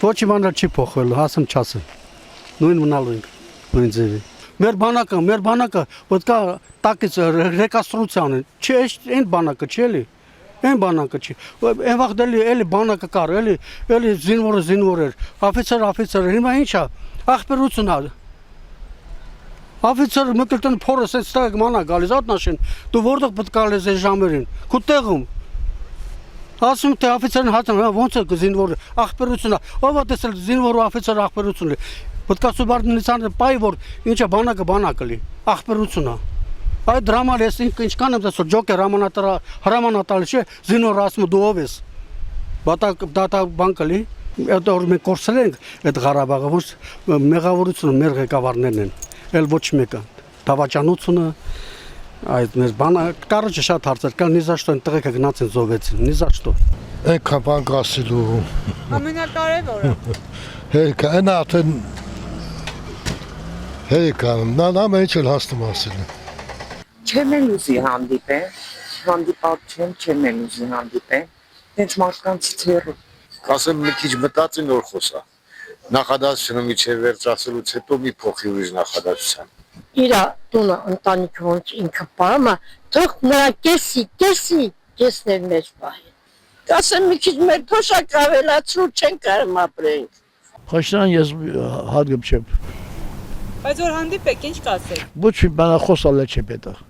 Ոչի բանը չի փոխվել, հասեմ չասեմ։ Նույն մնալու ենք, նույն ձևի։ Մեր բանակը, ոտ կա տակից ռեկոնստրուկցիան է, չի այն բանակը չի էլի։ Այն բանակը չի։ Այն վաղ էլի բանակը կար, էլի զինվոր էր, աֆիցեր, հիմա ի՞նչ է, ախպերություն է։ Աֆիցեր մեկլտեն փորս այդ ստակ մանա գալիս ատնաշեն, դու որտեղ պետք է գալես այս ժամերին, քո տեղում։ Ասում թե աֆիցերն հատան, ոնց է զինվորը, ախպերություն է, ով է տեսել զինվոր ու աֆիցեր ախպերություն է։ Պետք է սուբարդինացիան պայ որ ինչա բանակը լի, ախպերություն է։ Այդ դրաման ես ինչքան եմ տեսել ջոկեր հրամանատալի չէ, զինվորը ասում դու ով ես։ Դատա բանկը լի, այդ որ մենք կորցրել ենք այդ Ղարաբաղը, ոչ մեղավորությունը մեր ղեկավարներն են, էլ ոչ մեկը։ Դավաճանությունը այդ մեր բանը կարճ շատ հարցեր կան, նի за что են տղեկը գնացին զոհվեցին, նի за что։ Այնքան բան կասելու։ Ամենակարևորը։ Հերկա, այն արդեն հերկա, նա մեջ էլ հասնում ասել է։ Չեմ էլ ուզի հանդիպալ չեմ էլ ուզի հանդիպել, հենց մարդկանցից հեռու։ Ասեմ մի քիչ մտածին որ խոսա, նախադասությունը միջև վերջացելուց հետո մի փոխի ուրիշ նախադասության։ Իրա տունը ընտանիքը ոնց ինքը պարում է, թող նրա կեսներ մեջ պահի։ Ասեմ մի քիչ մեր թոշակ ավելացրու չեն կարում ապրենք։ Խաշտան ես հարգում չեմ։ Բայց որ հանդիպեք, ինչ կասեք։ Ոչ մի բան խոսալ չէ պետք։